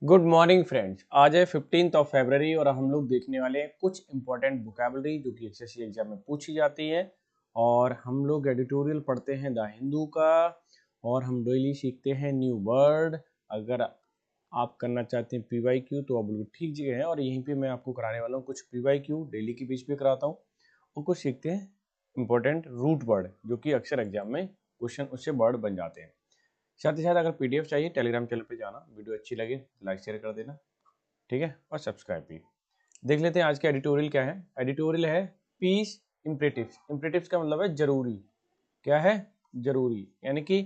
Good morning friends. आज है 15 फरवरी और हम लोग देखने वाले हैं कुछ इंपॉर्टेंट वोकैबुलरी जो कि एसएससी एग्जाम में पूछी जाती है। और हम लोग एडिटोरियल पढ़ते हैं द हिंदू का और हम डेली सीखते हैं न्यू वर्ड। अगर आप करना चाहते हैं पीवाईक्यू तो आप बिल्कुल ठीक जगह है और यहीं पे मैं आपको कराने वाला हूँ कुछ पीवाईक्यू डेली के बीच पे कराता हूँ और कुछ सीखते हैं इंपॉर्टेंट रूट वर्ड जो कि अक्सर एग्जाम में क्वेश्चन उससे वर्ड बन जाते हैं। साथ ही साथ अगर पीडीएफ चाहिए टेलीग्राम चैनल पे जाना, वीडियो अच्छी लगे लाइक शेयर कर देना, ठीक है, और सब्सक्राइब भी। देख लेते हैं आज का एडिटोरियल क्या है। एडिटोरियल है पीस इम्परेटिव्स। इम्परेटिव्स का मतलब है जरूरी। क्या है? जरूरी, यानी कि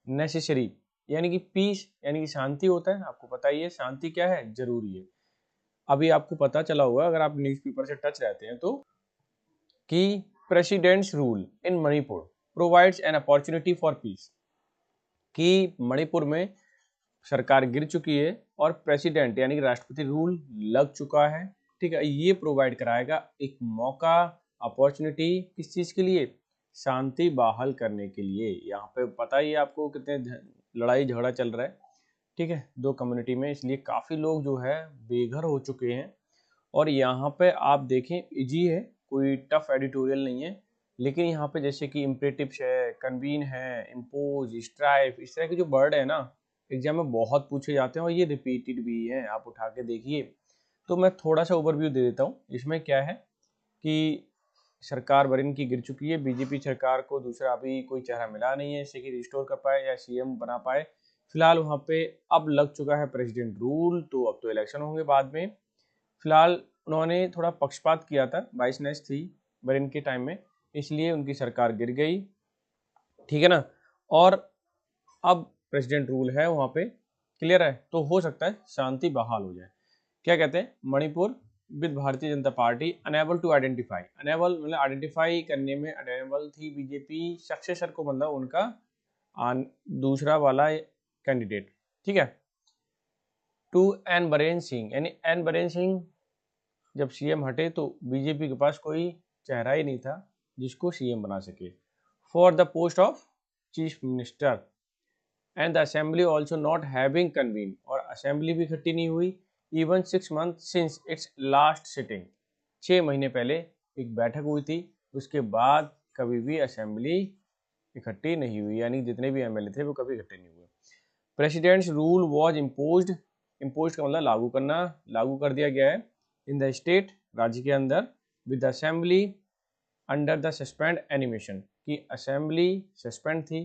नेसेसरी, यानी कि पीस यानी कि शांति होता है। आपको पता ही है शांति क्या है, जरूरी है। अभी आपको पता चला होगा अगर आप न्यूज़पेपर से टच रहते हैं तो कि presidents rule in Manipur provides an opportunity for piece, कि मणिपुर में सरकार गिर चुकी है और प्रेसिडेंट यानी कि राष्ट्रपति रूल लग चुका है। ठीक है, ये प्रोवाइड कराएगा एक मौका, अपॉर्चुनिटी, किस चीज के लिए? शांति बहाल करने के लिए। यहाँ पे पता ही है आपको कितने लड़ाई झगड़ा चल रहा है, ठीक है, दो कम्युनिटी में, इसलिए काफी लोग जो है बेघर हो चुके हैं। और यहाँ पे आप देखें इजी है, कोई टफ एडिटोरियल नहीं है, लेकिन यहाँ पे जैसे कि इम्परेटिव्स है, कन्वीन है, इम्पोज, स्ट्राइव, इस तरह के जो वर्ड है ना एग्जाम में बहुत पूछे जाते हैं और ये रिपीटेड भी है। आप उठा के देखिए। तो मैं थोड़ा सा ओवरव्यू दे देता हूँ। इसमें क्या है कि सरकार वरिन की गिर चुकी है, बीजेपी सरकार को दूसरा अभी कोई चेहरा मिला नहीं है इससे कि रिस्टोर कर पाए या सीएम बना पाए। फिलहाल वहाँ पे अब लग चुका है प्रेसिडेंट रूल, तो अब तो इलेक्शन होंगे बाद में। फिलहाल उन्होंने थोड़ा पक्षपात किया था, 22 थी बरिन के टाइम में, इसलिए उनकी सरकार गिर गई, ठीक है ना। और अब प्रेसिडेंट रूल है वहां पे, क्लियर है, तो हो सकता है शांति बहाल हो जाए। क्या कहते हैं? Manipur with Bharatiya Janata Party unable to identify, unable मतलब आइडेंटिफाई करने में अनेबल थी बीजेपी सक्सेसर को, मतलब उनका दूसरा वाला कैंडिडेट, ठीक है, टू एन बरेन सिंह, यानी एन बरेन सिंह जब सीएम हटे तो बीजेपी के पास कोई चेहरा ही नहीं था जिसको सीएम बना सके, for the post of chief minister, and the assembly also not having convene, और असेंबली भी इकट्ठी नहीं हुई, even 6 month since it's last sitting, 6 महीने पहले एक बैठक हुई थी, उसके बाद कभी भी असेंबली इकट्ठी नहीं हुई, यानी जितने भी एमएलए थे वो कभी इकट्ठे नहीं हुए। Presidents rule was imposed, impose का मतलब लागू करना, लागू कर दिया गया है, इन द स्टेट, राज्य के अंदर, with assembly under the suspend animation, की असेंबली सस्पेंड थी,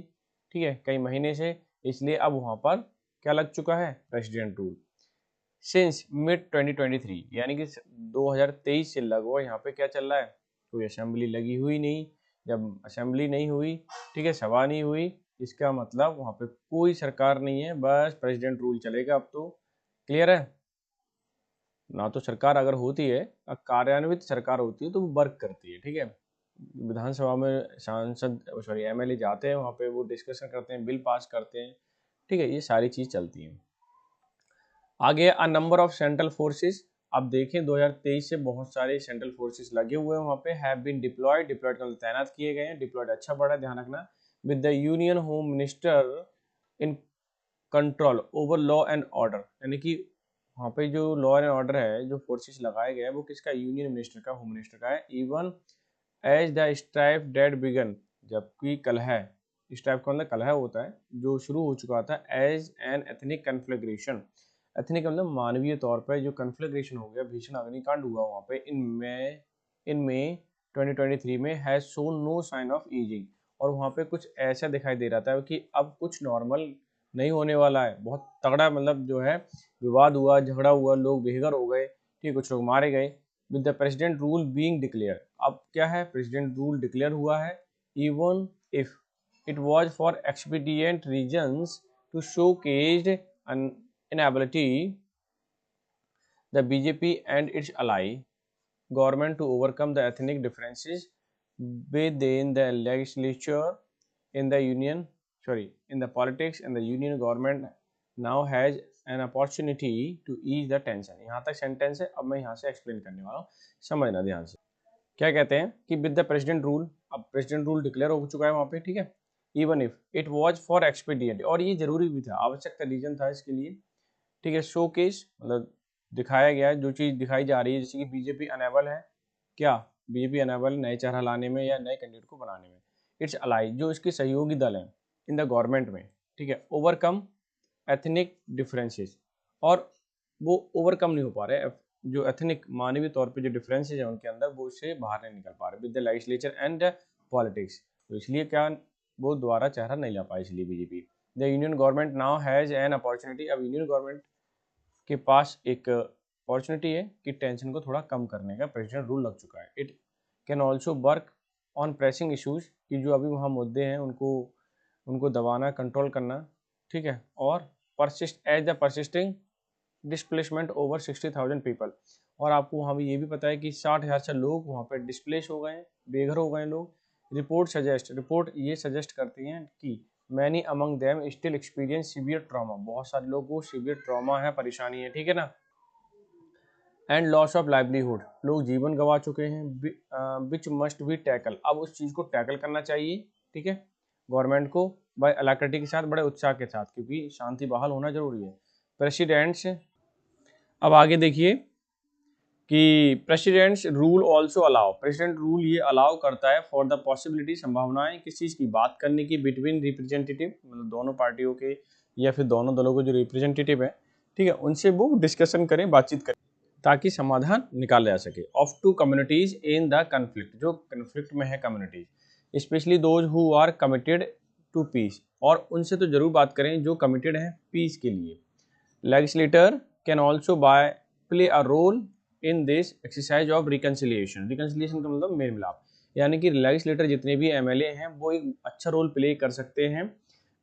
ठीक है, कई महीने से, इसलिए अब वहां पर क्या लग चुका है? President rule. सिंस मिड 2023, यानी कि 2023 से लगभग यहाँ पे क्या चल रहा है? कोई असेंबली लगी हुई नहीं। जब असेंबली नहीं हुई, ठीक है, सभा नहीं हुई, इसका मतलब वहां पे कोई सरकार नहीं है, बस प्रेसिडेंट रूल चलेगा अब तो, क्लियर है ना। तो सरकार अगर होती है, कार्यान्वित सरकार होती है तो वो वर्क करती है, ठीक है। विधानसभा में सांसद सॉरी एमएलए जाते हैं, वहाँ पे वो डिस्कशन करते हैं, बिल पास करते हैं, ठीक है, ये सारी चीज चलती है। आगे a number of central forces, अब देखें 2023 से बहुत सारे सेंट्रल फोर्सेस लगे हुए हैं वहाँ पे, हैव बीन डिप्लॉयड, डिप्लॉयड का तैनात किए गए हैं, डिप्लॉयड अच्छा बड़ा ध्यान रखना, with the union home minister in control over law and order, यानी कि वहाँ पे जो लॉ एंड ऑर्डर है, जो फोर्सेस लगाए गए हैं, वो किसका? यूनियन मिनिस्टर का, होम मिनिस्टर का है। Even as the strife that began, जबकि कलह, स्ट्राइफ का मतलब कलह होता है, जो शुरू हो चुका था, एज एन एथनिक कन्फ्लग्रेशन, एथनिक मतलब मानवीय तौर पर जो कन्फ्लग्रेशन हो गया, भीषण अग्निकांड हुआ वहाँ पे इन मई 2023 में, has shown no sign of easing, और वहाँ पे कुछ ऐसा दिखाई दे रहा था कि अब कुछ नॉर्मल नहीं होने वाला है, बहुत तगड़ा मतलब जो है विवाद हुआ, झगड़ा हुआ, लोग बेघर हो गए, ठीक, कुछ लोग मारे गए, with the president rule being declare, अब क्या है? प्रेसिडेंट रूल डिक्लेयर हुआ है, even if it was for expedient reasons to showcased an inability the BJP and its ally government to overcome the ethnic differences within the legislature in the union, in the politics, and the union government now has an opportunity to ease the tension। यहाँ तक sentence है, अब मैं यहाँ से explain करने वाला हूँ, समझना ध्यान से। क्या कहते हैं कि विद द प्रेसिडेंट रूल, अब प्रेसिडेंट रूल डिक्लेयर हो चुका है वहाँ पे, ठीक है, even if it was for expedient, और ये जरूरी भी था, आवश्यक रीजन था इसके लिए, ठीक है, शो केस मतलब दिखाया गया है, जो चीज़ दिखाई जा रही है, जैसे कि बीजेपी अनेबल है, क्या बीजेपी अनेबल नए चेहरा लाने में या नए कैंडिडेट को बनाने में। इट्स अलाई, जो इसके सहयोगी दल हैं इन द गवर्नमेंट में, ठीक है, ओवरकम एथनिक डिफरेंसेस, और वो ओवरकम नहीं हो पा रहे, जो एथनिक मानवीय तौर पे जो डिफरेंसेस हैं उनके अंदर, वो उससे बाहर नहीं निकल पा रहे with the legislature and politics. तो इसलिए क्या वो दोबारा चेहरा नहीं ला पाई, इसलिए BJP. The union government now has an opportunity, अब यूनियन गवर्नमेंट के पास एक अपॉर्चुनिटी है कि टेंशन को थोड़ा कम करने का, प्रेसिडेंट रूल लग चुका है। It can also work on pressing issues, कि जो अभी वहाँ मुद्दे हैं उनको दबाना, कंट्रोल करना, ठीक है, और persist as the persisting displacement over 60,000 people, और आपको वहाँ भी ये भी पता है कि 60,000 से लोग वहाँ पर डिस्प्लेस हो गए हैं, बेघर हो गए लोग। रिपोर्ट ये सजेस्ट करती हैं कि many among them still experience severe trauma, बहुत सारे लोगों को सीवियर ट्रॉमा है, परेशानी है, ठीक है ना, एंड लॉस ऑफ लाइवलीहुड, लोग जीवन गंवा चुके हैं, विच मस्ट बी टैकल, अब उस चीज़ को टैकल करना चाहिए, ठीक है, गवर्नमेंट को बाय अलाक्रिटी के साथ, बड़े उत्साह के साथ, क्योंकि शांति बहाल होना जरूरी है। प्रेसिडेंट्स, अब आगे देखिए कि presidents rule also allow, president rule ये अलाउ करता है फॉर द पॉसिबिलिटी, संभावनाएं किस चीज़ की, बात करने की, बिटवीन रिप्रेजेंटेटिव, मतलब दोनों पार्टियों के या फिर दोनों दलों के जो रिप्रेजेंटेटिव है, ठीक है, उनसे वो डिस्कशन करें, बातचीत करें, ताकि समाधान निकाला जा सके। Of two communities in the conflict, जो कन्फ्लिक्ट में है communities, specially those who are committed to peace, और उनसे तो जरूर बात करें जो कमिटेड हैं पीस के लिए। Legislator can also by play a role in this exercise of reconciliation, reconciliation का मतलब मेल मिलाप, यानी कि लेजिस्लेटर जितने भी एमएलए हैं वो एक अच्छा रोल प्ले कर सकते हैं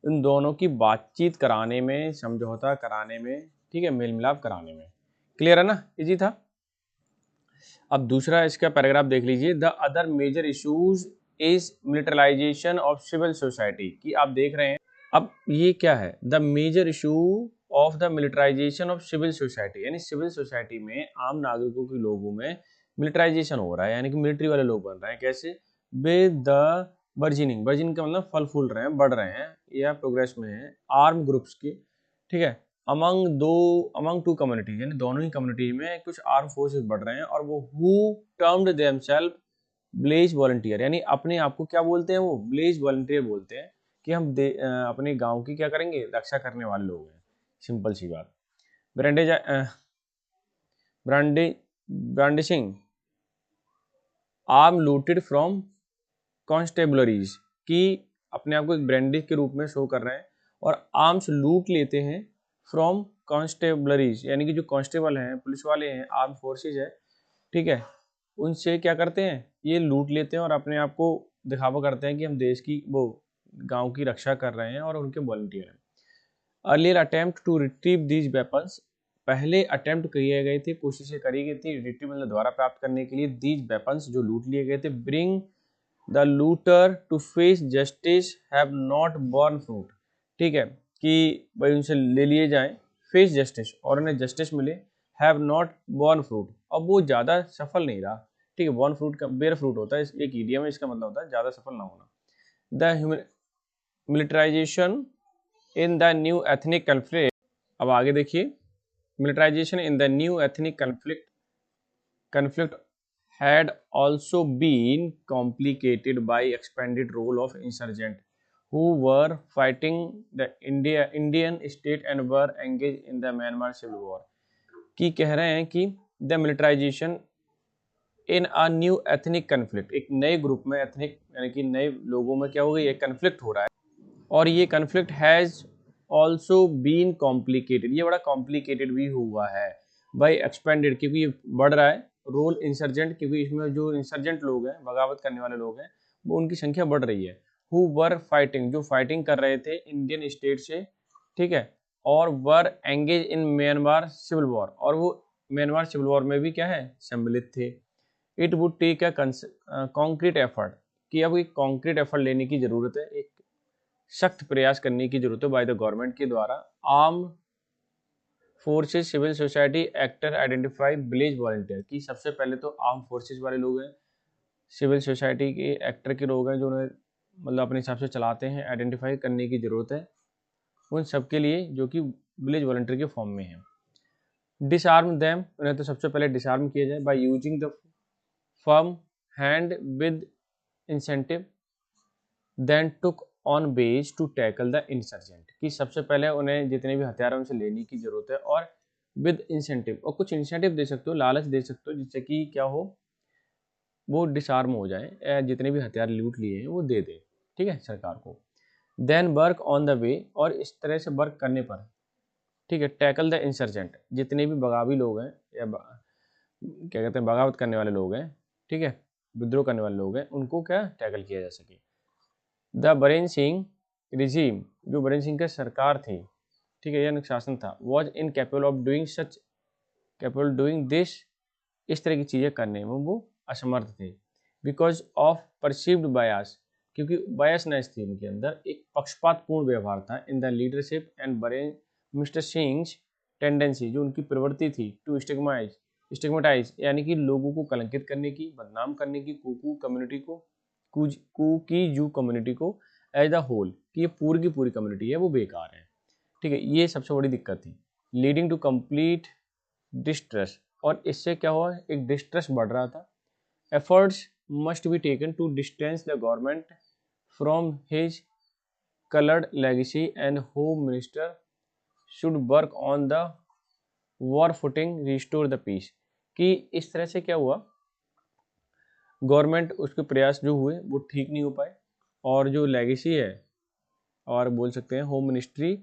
इन दोनों की बातचीत कराने में, समझौता कराने में, ठीक है, मेल मिलाप कराने में। क्लियर है ना, इजी था। अब दूसरा इसका पैराग्राफ देख लीजिए, the other major issues is militarisation of civil society, की आप देख रहे हैं अब ये क्या है, the major issue of the militarisation of civil society, यानी सिविल सोसाइटी में आम नागरिकों के लोगों में मिलिटराइजेशन हो रहा है, यानी कि मिलिट्री वाले लोग बन रहे हैं, कैसे, विद द बर्जिनिंग, बर्जिनिंग का मतलब फल फूल रहे हैं, बढ़ रहे हैं या प्रोग्रेस में हैं, आर्म ग्रुप्स की, ठीक है, अमंग टू कम्युनिटीज, यानी दोनों ही कम्युनिटी में कुछ आर्म फोर्सेस बढ़ रहे हैं, और वो who termed themselves village volunteer, यानी अपने आप को क्या बोलते हैं, वो ब्लेज वॉलंटियर बोलते हैं, कि हम अपने गांव की क्या करेंगे, रक्षा करने वाले लोग हैं, सिंपल सी बात। ब्रांडेज ब्रांडे ब्रांडिशिंग आर्म लूटेड फ्रॉम कॉन्स्टेबलरीज, की अपने आप को एक ब्रांडेज के रूप में शो कर रहे हैं और आर्म्स लूट लेते हैं फ्रॉम कॉन्स्टेबलरीज, यानी कि जो कांस्टेबल हैं, पुलिस वाले हैं, आर्म फोर्सेज है, ठीक है, उनसे क्या करते हैं, ये लूट लेते हैं और अपने आप को दिखावा करते हैं कि हम देश की, वो गांव की रक्षा कर रहे हैं और उनके वॉलंटियर हैं। Earlier attempt to retrieve these weapons, पहले अटेम्प्ट किए गए थे, कोशिशें करी गई थी, रिट्रीव मतलब दोबारा प्राप्त करने के लिए, दीज वेपन्स जो लूट लिए गए थे, bring the looter to face justice have not borne fruit, ठीक है, कि भाई उनसे ले लिए जाएं, फेस जस्टिस, और उन्हें जस्टिस मिले, हैव नॉट बॉर्न फ्रूट, अब वो ज़्यादा सफल नहीं रहा, ठीक है, बॉर्न फ्रूट का बेयर फ्रूट होता है, एक इडियम है, इसका मतलब होता है ज़्यादा सफल ना होना। The militarisation in the new ethnic conflict, अब आगे देखिए, militarisation in the new ethnic conflict had also been complicated by expanded role of insurgent who were fighting the Indian state and were engaged in the Myanmar civil war, की कह रहे हैं कि the militarisation in a new ethnic conflict, एक नए group में ethnic यानी कि नए लोगों में क्या हो गई, एक कन्फ्लिक्ट हो रहा है, और ये conflict has also been complicated, ये बड़ा कॉम्प्लिकेटेड भी हुआ है बाई एक्सपेंडेड, क्योंकि ये बढ़ रहा है, रोल इंसर्जेंट, क्योंकि इसमें जो इंसर्जेंट लोग हैं, बगावत करने वाले लोग हैं, वो उनकी संख्या बढ़ रही है, हु वर फाइटिंग, जो फाइटिंग कर रहे थे इंडियन स्टेट से, ठीक है, और were engage in Myanmar civil war, और वो म्यांमार सिविल वॉर में भी क्या है, सम्मिलित थे। It would take a concrete effort, कि अब एक कॉन्क्रीट एफर्ट लेने की जरूरत है, एक सख्त प्रयास करने की जरूरत है बाय द गवर्नमेंट के द्वारा, arm forces civil society actor identify village volunteer, की सबसे पहले तो आर्म फोर्सेज वाले लोग हैं, सिविल सोसाइटी के एक्टर के लोग हैं, जो उन्हें मतलब अपने हिसाब से चलाते हैं, आइडेंटिफाई करने की जरूरत है उन सबके लिए जो कि विलेज वॉलंटियर के फॉर्म में है। डिसआर्म देम, उन्हें तो सबसे पहले डिसआर्म किया जाए by using the firm hand with incentive then took on base to tackle the insurgent, कि सबसे पहले उन्हें जितने भी हथियार उनसे लेने की जरूरत है और विद इंसेंटिव, और कुछ इंसेंटिव दे सकते हो, लालच दे सकते हो, जिससे कि क्या हो, वो डिसआर्म हो जाए, जितने भी हथियार लूट लिए हैं वो दे दे, ठीक है, सरकार को। Then work on the way, और इस तरह से वर्क करने पर, ठीक है, टैकल द इंसर्जेंट, जितने भी बगावी लोग हैं या क्या कहते हैं बगावत करने वाले लोग हैं, ठीक है, विद्रोह करने वाले लोग हैं, उनको क्या टैकल किया जा सके। द बरेन सिंह रिजीम, जो बरेन सिंह की सरकार थी, ठीक है, यह शासन था, was incapable of doing such, capable doing this, इस तरह की चीज़ें करने में वो असमर्थ थे। बिकॉज ऑफ परसीव्ड बायस, क्योंकि बायसनेस थी उनके अंदर, एक पक्षपातपूर्ण व्यवहार था in the leadership and Bahrain mister Singh tendency, जो उनकी प्रवृत्ति थी टू स्टिग्मेटाइज यानी कि लोगों को कलंकित करने की, बदनाम करने की, कुकू कम्युनिटी को, कुकी जू कम्युनिटी को एज द होल, कि ये पूरी की पूरी कम्युनिटी है वो बेकार है, ठीक है, ये सबसे बड़ी दिक्कत थी। लीडिंग टू कंप्लीट डिस्ट्रेस, और इससे क्या हुआ, एक डिस्ट्रेस बढ़ रहा था। Efforts must be taken to distance the government from his colored legacy and home minister should work on the war footing restore the peace, कि इस तरह से क्या हुआ, गवर्नमेंट उसके प्रयास जो हुए वो ठीक नहीं हो पाए, और जो लेगेसी है, और बोल सकते हैं home ministry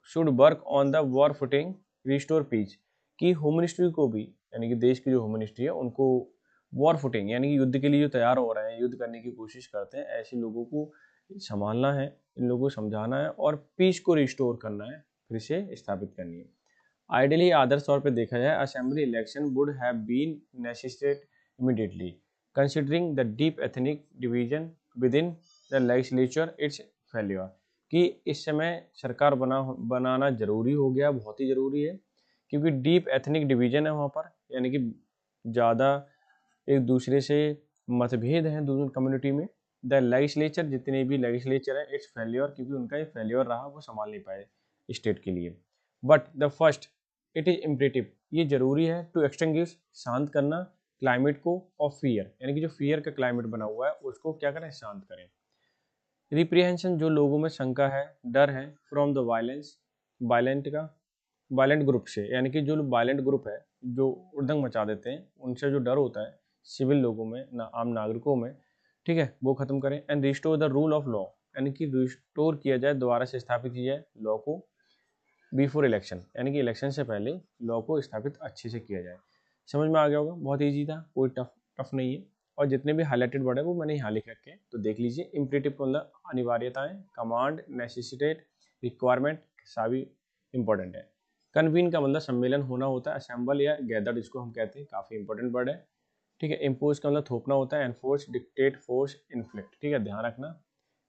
should work on the war footing restore peace, कि होम मिनिस्ट्री को भी, यानी कि देश की जो होम मिनिस्ट्री है उनको वॉर फुटिंग यानी कि युद्ध के लिए जो तैयार हो रहे हैं, युद्ध करने की कोशिश करते हैं, ऐसे लोगों को संभालना है, इन लोगों को समझाना है और पीस को रिस्टोर करना है, फिर से स्थापित करनी है। आइडियली आदर्श तौर पर देखा जाए assembly election would have been necessitated immediately considering the deep ethnic division within the legislature its failure, कि इस समय सरकार बनाना जरूरी हो गया, बहुत ही जरूरी है, क्योंकि डीप एथनिक डिवीजन है वहाँ पर, यानी कि ज़्यादा एक दूसरे से मतभेद हैं दोनों कम्युनिटी में। द लेजिस्लेचर, जितने भी लेजिस्लेचर है इट्स फेल्योर, क्योंकि उनका ये फेल्योर रहा, वो संभाल नहीं पाए स्टेट के लिए। But the first it is imperative, ये जरूरी है टू एक्सटिंग्विश, शांत करना, क्लाइमेट को ऑफ फियर, यानी कि जो फियर का क्लाइमेट बना हुआ है उसको क्या करें, शांत करें। रिप्रीहेंशन, जो लोगों में शंका है, डर है, from the violence, violent group से, यानी कि जो वायलेंट ग्रुप है जो उड़दंग मचा देते हैं, उनसे जो डर होता है सिविल लोगों में, आम नागरिकों में, ठीक है, वो खत्म करें। And restore the rule of law, यानी कि रिस्टोर किया जाए, दोबारा से स्थापित किया जाए लॉ को, बिफोर इलेक्शन, यानी कि इलेक्शन से पहले लॉ को स्थापित अच्छे से किया जाए। समझ में आ गया होगा, बहुत ईजी था, कोई टफ नहीं है, और जितने भी हाईलाइटेड वर्ड है वो मैंने यहाँ लिख रखे हैं, तो देख लीजिए। इम्परेटिव को मतलब अनिवार्यताएं, कमांड, नेसेसिटेट, रिक्वायरमेंट, सभी इंपॉर्टेंट है। कन्वीन का मतलब सम्मेलन होना होता है, असेंबल या गैदर जिसको हम कहते हैं, काफ़ी इंपॉर्टेंट वर्ड है, ठीक है। इम्पोज का मतलब थोपना होता है, एनफोर्स, डिक्टेट, फोर्स, इन्फ्लिक्ट, ठीक है, ध्यान रखना।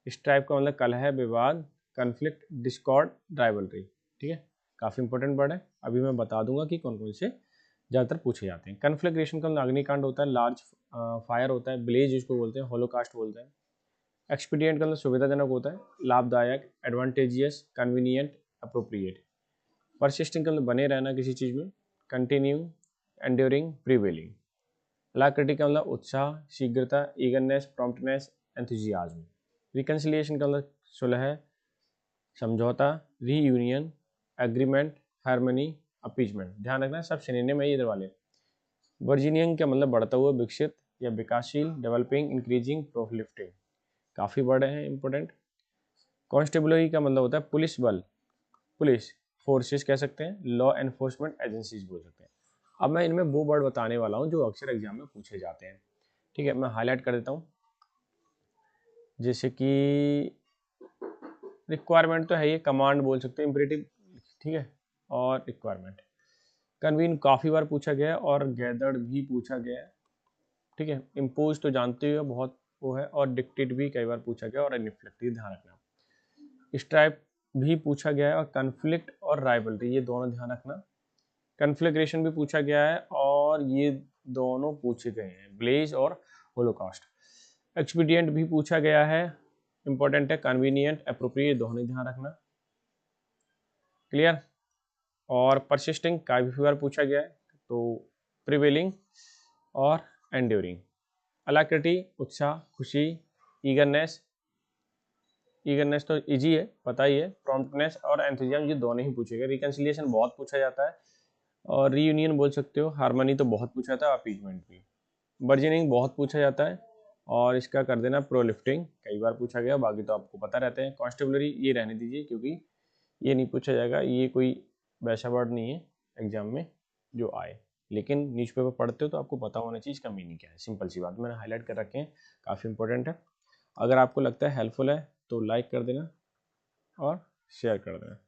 स्ट्राइप का मतलब कलह, विवाद, कन्फ्लिक्ट, डिस्कॉर्ड, राइवलरी, ठीक है, काफ़ी इंपॉर्टेंट वर्ड है। अभी मैं बता दूंगा कि कौन कौन से ज़्यादातर पूछे जाते हैं। कन्फ्लैग्रेशन का मतलब अग्निकांड होता है, लार्ज फायर होता है, ब्लेज जिसको बोलते हैं, होलोकास्ट बोलते हैं। एक्सपीडियंट का मतलब सुविधाजनक होता है, लाभदायक, एडवांटेजियस, कन्वीनियंट, अप्रोप्रिएट। परसिस्टिंग का मतलब बने रहना किसी चीज़ में, कंटिन्यू, एंड्योरिंग, प्रिवेलिंग। अलाक्रिटी का मतलब उत्साह, शीघ्रता, ईगरनेस, प्रॉम्प्टनेस, एंथुजियाज्म। रिकन्सिलिएशन का मतलब सुलह, समझौता, रीयूनियन, एग्रीमेंट, हार्मनी, अपीजमेंट। ध्यान रखना सब सिनोनिम है इधर वाले। वर्जीनियन का मतलब बढ़ता हुआ, विकसित या विकासशील, डेवलपिंग, इंक्रीजिंग, प्रोलिफरेटिव, काफ़ी वर्ड हैं इंपॉर्टेंट। कॉन्स्टेबलरी का मतलब होता है पुलिस बल, पुलिस फोर्सेस कह सकते हैं, लॉ एनफोर्समेंट एजेंसीज बोल सकते हैं। अब मैं इनमें वो वर्ड बताने वाला हूँ जो अक्सर एग्जाम में पूछे जाते हैं, ठीक है, मैं हाईलाइट कर देता हूँ। जैसे कि रिक्वायरमेंट तो है, ये कमांड बोल सकते हैं, इम्परेटिव, ठीक है, और रिक्वायरमेंट। कन्वीन काफ़ी बार पूछा गया है और गैदर्ड भी पूछा गया है, ठीक है। इम्पोज तो जानते हो बहुत वो है, और डिक्टेट भी कई बार पूछा गया, और इन्फ्लिक्ट, ध्यान रखना। स्ट्राइप भी पूछा गया है, और कन्फ्लिक्ट और राइवलरी ये दोनों ध्यान रखना। कन्फ्लैग्रेशन भी पूछा गया है, और ये दोनों पूछे गए हैं, ब्लेज और होलोकास्ट। एक्सपीडियंट भी पूछा गया है, इंपॉर्टेंट है। कन्वीनियंट, अप्रोप्रिएट, दोनों ध्यान रखना, क्लियर। और परसिस्टिंग काफी बार पूछा गया है, तो प्रिवेलिंग और एंड्योरिंग। अलाक्रिटी उत्साह, खुशी, ईगरनेस, ईगरनेस तो इजी है, पता ही है। प्रॉम्प्टनेस और एंथुजियाज्म, ये दोनों ही पूछेगा। रिकंसिलिएशन बहुत पूछा जाता है, और रीयूनियन बोल सकते हो। हार्मनी तो बहुत पूछा था, अपीजमेंट भी। बर्जनिंग बहुत पूछा जाता है, और इसका कर देना प्रोलिफ्टिंग, कई बार पूछा गया, बाकी तो आपको पता रहते हैं। कॉन्स्टेबलरी ये रहने दीजिए, क्योंकि ये नहीं पूछा जाएगा, ये कोई वैसा वर्ड नहीं है एग्जाम में जो आए, लेकिन न्यूज़पेपर पढ़ते हो तो आपको पता होना चाहिए इसका मीनिंग क्या है। सिंपल सी बात, मैंने हाईलाइट कर रखे हैं, काफ़ी इंपॉर्टेंट है। अगर आपको लगता है हेल्पफुल है तो लाइक कर देना और शेयर कर देना,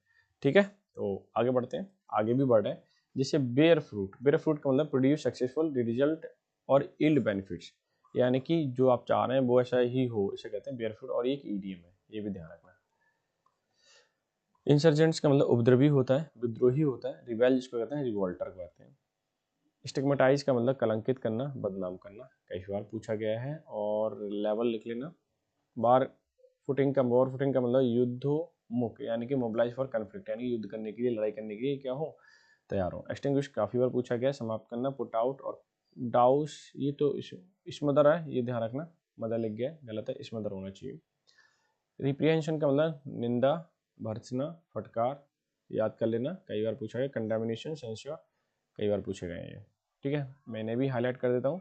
ठीक है। तो आगे बढ़ते हैं, आगे भी बढ़ रहे हैं। जैसे बेयर फ्रूट, बेयर फ्रूट का मतलब प्रोड्यूस सक्सेसफुल रिजल्ट और इल्ड बेनिफिट्स, यानी कि जो आप चाह रहे हैं वो ऐसा ही हो, इसे कहते हैं बेयर फ्रूट, और एक ईडीएम है, ये भी ध्यान रखना। इंसर्जेंट्स का मतलब उपद्रवी होता है, विद्रोही होता है। रिवेल जिसको कहते हैं, रिवोल्टर कहते हैं। स्टिग्मेटाइज का मतलब कलंकित करना, बदनाम करना, कई बार पूछा गया है। और लेवल लिख लेना। बार फुटिंग का मतलब युद्धोन्मुख, यानी कि मोबिलाइज फॉर कन्फ्लिक्ट, यानी युद्ध करने के लिए, लड़ाई करने के लिए क्या हो, तैयार हो। एक्सटिंग्विश काफ़ी बार पूछा गया, समाप्त करना। पुट आउट और डाउस, ये तो स्मदर है, ये ध्यान रखना, मदर लिख गया, गलत है, स्मदर होना चाहिए। रिप्रिहेंशन का मतलब निंदा, भर्त्सना, फटकार, याद कर लेना, कई बार पूछा गया। कंडेमिनेशन, सेंसर, कई बार पूछे गए हैं ये, ठीक है। मैंने भी हाईलाइट कर देता हूँ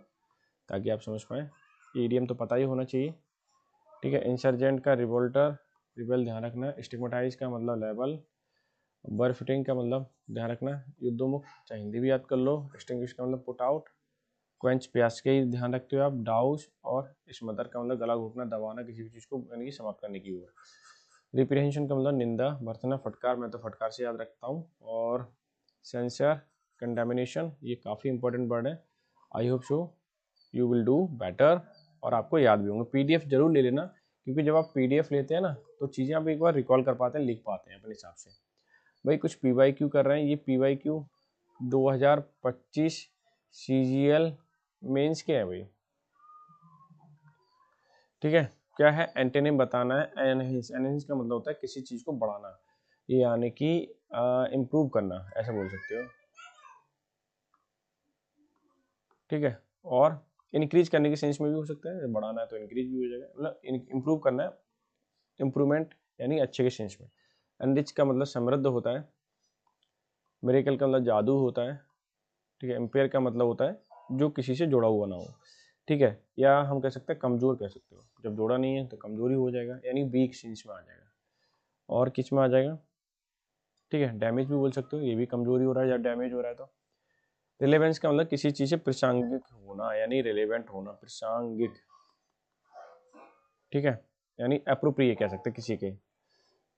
ताकि आप समझ पाएँ। ईडीएम तो पता ही होना चाहिए, ठीक है। इंसर्जेंट का रिवोल्टर, रिबेल ध्यान रखना। स्टिग्मेटाइज का मतलब लेवल। बरफिटिंग का मतलब ध्यान रखना, युद्धोन्मुख, चाहे हिंदी भी याद कर लो। एक्सटिंग्विश का मतलब पुट आउट। क्वेंच, प्यास के ही ध्यान रखते हो आप। डाउस और स्मदर का मतलब गला घोटना, दबाना, किसी भी चीज़ को यानी कि समाप्त करने की ओर। रिप्रिहेंशन का मतलब निंदा, भर्त्सना, फटकार, मैं तो फटकार से याद रखता हूँ। और सेंसर, कंडेमिनेशन, ये काफ़ी इंपॉर्टेंट वर्ड है। I hope so you will do better, और आपको याद भी होंगे। पीडीएफ जरूर ले लेना, क्योंकि जब आप पीडीएफ लेते हैं ना तो चीज़ें आप एक बार रिकॉल कर पाते हैं, लिख पाते हैं अपने हिसाब से। भाई कुछ पीवाईक्यू कर रहे हैं, ये पीवाईक्यू 2025 सीजीएल मेंस के है भाई, ठीक है। क्या है, एंटेनिम बताना है। एनहेंस, एनहेंस का मतलब होता है किसी चीज़ को बढ़ाना, यानी कि इम्प्रूव करना, ऐसा बोल सकते हो, ठीक है। और इंक्रीज करने के सेंस में भी हो सकता है, बढ़ाना है तो इंक्रीज भी हो जाएगा, मतलब इम्प्रूव करना है, इम्प्रूवमेंट यानी अच्छे के सेंस में। एनरिच का मतलब समृद्ध होता है। मिरेकल का मतलब जादू होता है, ठीक है। एम्पेयर का मतलब होता है जो किसी से जुड़ा हुआ ना हो, ठीक है। या हम कह सकते हैं कमजोर कह सकते हो, जब जोड़ा नहीं है तो कमजोरी हो जाएगा, यानी वीक सेंस में आ जाएगा। और किस में आ जाएगा, ठीक है। डैमेज भी बोल सकते हो, ये भी कमजोरी हो रहा है या डैमेज हो रहा है तो। रिलेवेंस का मतलब किसी चीज़ से प्रासंगिक होना, यानी रिलेवेंट होना, प्रासंगिक, ठीक है। यानी अप्रोप्रिएट कह सकते हैं किसी के,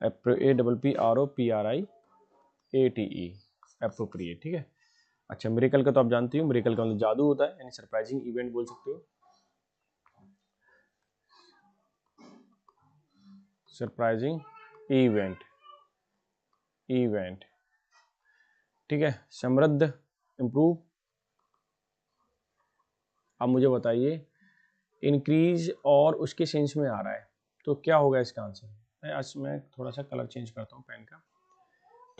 APPROPRIATE, अप्रोप्रिएट, ठीक है। अच्छा, मिरेकल का तो आप जानती हो, मिरेकल का मतलब जादू होता है, यानी सरप्राइजिंग इवेंट बोल सकते हो, सरप्राइजिंग इवेंट, इवेंट, ठीक है। समृद्ध, इम्प्रूव। अब मुझे बताइए, इंक्रीज और उसके सेंस में आ रहा है तो क्या होगा इसका आंसर। आज मैं थोड़ा सा कलर चेंज करता हूँ पेन का।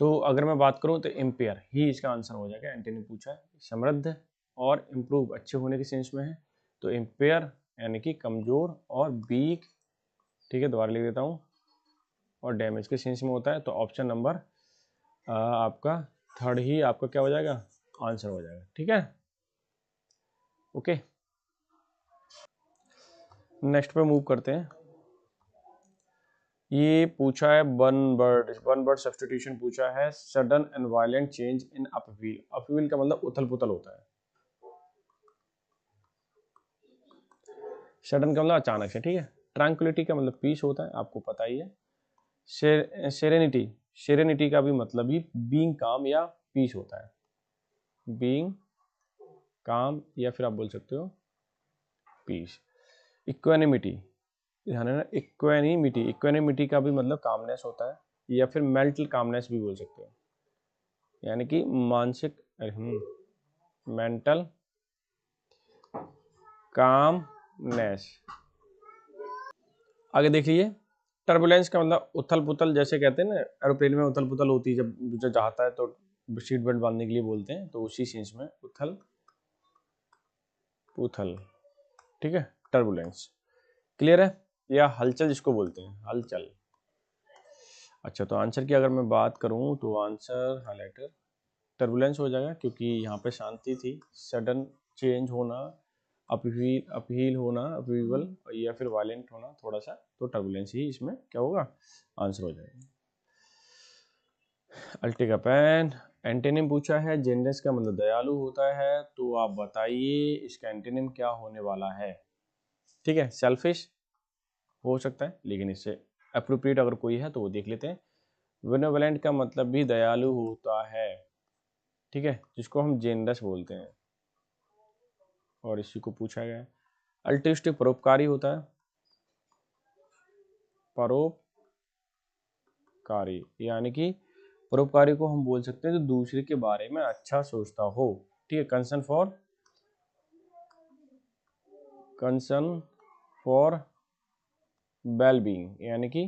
तो अगर मैं बात करूँ तो इम्पेयर ही इसका आंसर हो जाएगा। एंटी ने पूछा है, समृद्ध और इम्प्रूव अच्छे होने के सेंस में है, तो इम्पेयर यानी कि कमजोर, और वीक, ठीक है, दोबारा लिख देता हूँ, और डैमेज के सेंस में होता है। तो ऑप्शन नंबर आपका थर्ड ही आपका क्या हो जाएगा, आंसर हो जाएगा, ठीक है। ओके, नेक्स्ट पे मूव करते हैं। ये पूछा है वन वर्ड सब्स्टिट्यूशन पूछा है। Sudden and violent change in upheaval, upheaval का मतलब उथल पुथल होता है। सडन का मतलब अचानक से, ठीक है। ट्रैंक्विलिटी का मतलब पीस होता है, आपको पता ही है। सेरेनिटी, सेरेनिटी का भी मतलब ही बीइंग काम या पीस होता है, बीइंग काम, या फिर आप बोल सकते हो पीस। इक्वेनिमिटी, ध्यान है ना, इक्वेनिमिटी, इक्वेनिमिटी का भी मतलब कामनेस होता है, या फिर मेंटल कामनेस भी बोल सकते हो, यानी कि मानसिक, मेंटल कामनेस। आगे देखिए, टर्बुलेंस का मतलब उथल पुथल, जैसे कहते हैं ना एरोप्लेन में उथल पुथल होती है, जब जाता है तो सीट बेल्ट बांधने के लिए बोलते हैं, तो उसी सेंस में उथल पुथल, ठीक है, टर्बुलेंस। क्लियर है, या हलचल जिसको बोलते हैं, हलचल। अच्छा, तो आंसर की अगर मैं बात करूं तो आंसर हाईलाइटर टर्बुलेंस हो जाएगा, क्योंकि यहाँ पे शांति थी, सडन चेंज होना, अपहील होना, अपीवल, या फिर वायलेंट होना थोड़ा सा, तो टर्बुलेंस ही इसमें क्या होगा, आंसर हो जाएगा। अल्टीका पेन। एंटेनिम पूछा है, जेनरस का मतलब दयालु होता है, तो आप बताइए इसका एंटेनिम क्या होने वाला है। ठीक है, सेल्फिश हो सकता है, लेकिन इससे अप्रोप्रिएट अगर कोई है तो वो देख लेते हैं। बेनेवोलेंट का मतलब भी दयालु होता है, ठीक है, जिसको हम जेनरस बोलते हैं, और इसी को पूछा गया है। अल्ट्रिस्टिक परोपकारी होता है, परोपकारी यानी कि परोपकारी को हम बोल सकते हैं जो दूसरे के बारे में अच्छा सोचता हो, ठीक है। कंसर्न फॉर वेलबींग यानी कि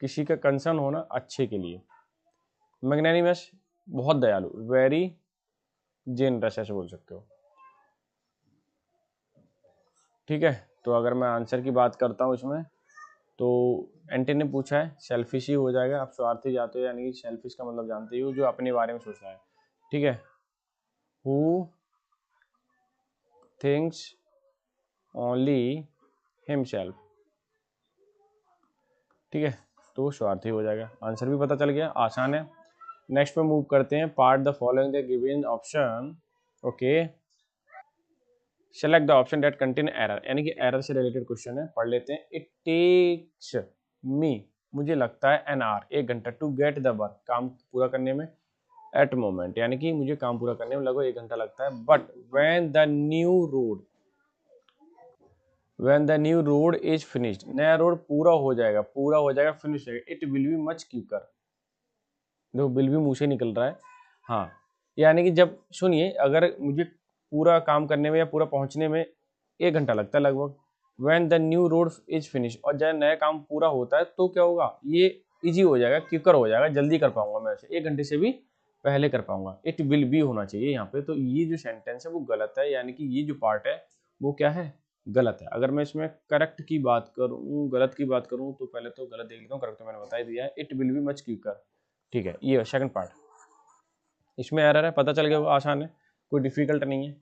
किसी का कंसर्न होना अच्छे के लिए। मैग्नेनिमस बहुत दयालु, वेरी जेनरस ऐसे बोल सकते हो, ठीक है। तो अगर मैं आंसर की बात करता हूँ इसमें, तो एंटी ने पूछा है, सेल्फिश ही हो जाएगा। आप स्वार्थी जाते हो, यानी कि सेल्फिश का मतलब जानते हो, जो अपने बारे में सोचता है, ठीक है। हु थिंक्स ओनली हिमसेल्फ, ठीक है, तो स्वार्थी हो जाएगा। आंसर भी पता चल गया, आसान है। नेक्स्ट पे मूव करते हैं। Part the following the given option, okay. Select the option that contain error, यानी कि एरर से रिलेटेड क्वेश्चन है, पढ़ लेते हैं। इट टेक्स मी, मुझे लगता है, एन आवर, 1 घंटा, टू गेट द वर्क, काम पूरा करने में, एट मोमेंट, यानी कि मुझे काम पूरा करने में लगभग 1 घंटा लगता है। But when the new road is finished, नया रोड पूरा हो जाएगा, फिनिश हो जाएगा, it will be much quicker. देखो बिल भी मुंह से निकल रहा है, हाँ, यानी कि जब, सुनिए, अगर मुझे पूरा काम करने में या पूरा पहुंचने में 1 घंटा लगता है लगभग, when the new road is finish, और जब नया काम पूरा होता है तो क्या होगा, ये इजी हो जाएगा, क्विकर हो जाएगा, जल्दी कर पाऊंगा मैं उसे, 1 घंटे से भी पहले कर पाऊंगा। इट विल बी होना चाहिए यहाँ पे, तो ये जो सेंटेंस है वो गलत है, यानी कि ये जो पार्ट है वो क्या है, गलत है। अगर मैं इसमें करेक्ट की बात करूँ, गलत की बात करूँ, तो पहले तो गलत देख लेता हूँ, करेक्ट तो मैंने बता ही दिया है, it will be much quicker, ठीक है। ये सेकंड पार्ट, इसमें एरर है, पता चल गया, वो आसान है, कोई डिफिकल्ट नहीं है।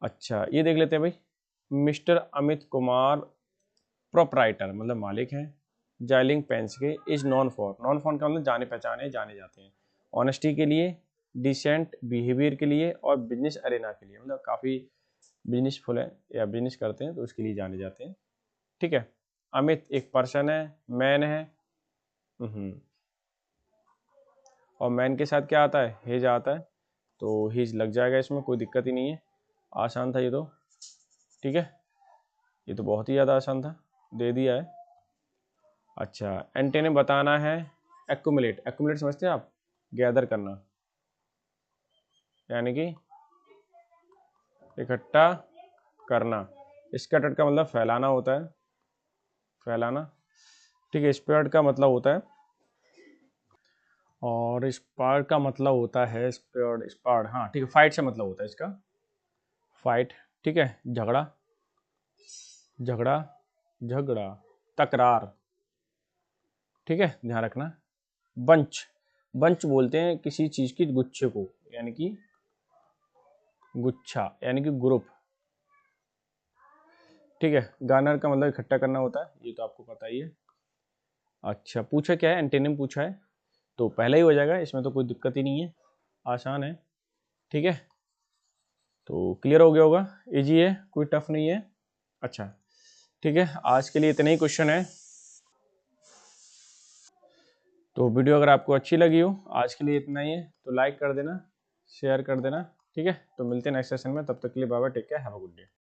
अच्छा, ये देख लेते हैं भाई। मिस्टर अमित कुमार प्रोपराइटर मतलब मालिक हैं जाइलिंग पेंस के, इज नॉन फॉर का मतलब जाने पहचाने, जाने जाते हैं, ऑनेस्टी के लिए, डिसेंट बिहेवियर के लिए, और बिजनेस अरेना के लिए, मतलब काफ़ी बिजनेसफुल है या बिजनेस करते हैं तो उसके लिए जाने जाते हैं, ठीक है। अमित एक पर्सन है, मैन है, और मैन के साथ क्या आता है, हेज आता है, तो हेज लग जाएगा, इसमें कोई दिक्कत ही नहीं है, आसान था ये तो, ठीक है, ये तो बहुत ही ज़्यादा आसान था, दे दिया है। अच्छा, एंटेने बताना है, एक्यूमुलेट समझते हैं आप, गैदर करना, यानी कि इकट्ठा करना। स्कैटर्ड का मतलब फैलाना होता है, फैलाना, ठीक है। स्प्रेड का मतलब होता है, और स्पार्ड का मतलब होता है, स्पार्ड, हाँ ठीक है, फाइट से मतलब होता है इसका, फाइट, ठीक है। झगड़ा, झगड़ा, झगड़ा, तकरार, ठीक है, ध्यान रखना। बंच, बंच बोलते हैं किसी चीज की गुच्छे को, यानी कि गुच्छा, यानी कि ग्रुप, ठीक है। गार्नर का मतलब इकट्ठा करना होता है, ये तो आपको पता ही है। अच्छा, पूछा क्या है, एंटेनिम पूछा है, तो पहले ही हो जाएगा, इसमें तो कोई दिक्कत ही नहीं है, आसान है, ठीक है। तो क्लियर हो गया होगा, इजी है, कोई टफ नहीं है। अच्छा, ठीक है, आज के लिए इतने ही क्वेश्चन है। तो वीडियो अगर आपको अच्छी लगी हो, आज के लिए इतना ही है, तो लाइक कर देना, शेयर कर देना, ठीक है। तो मिलते हैं नेक्स्ट सेशन में, तब तक के लिए bye bye, take care, have a good day.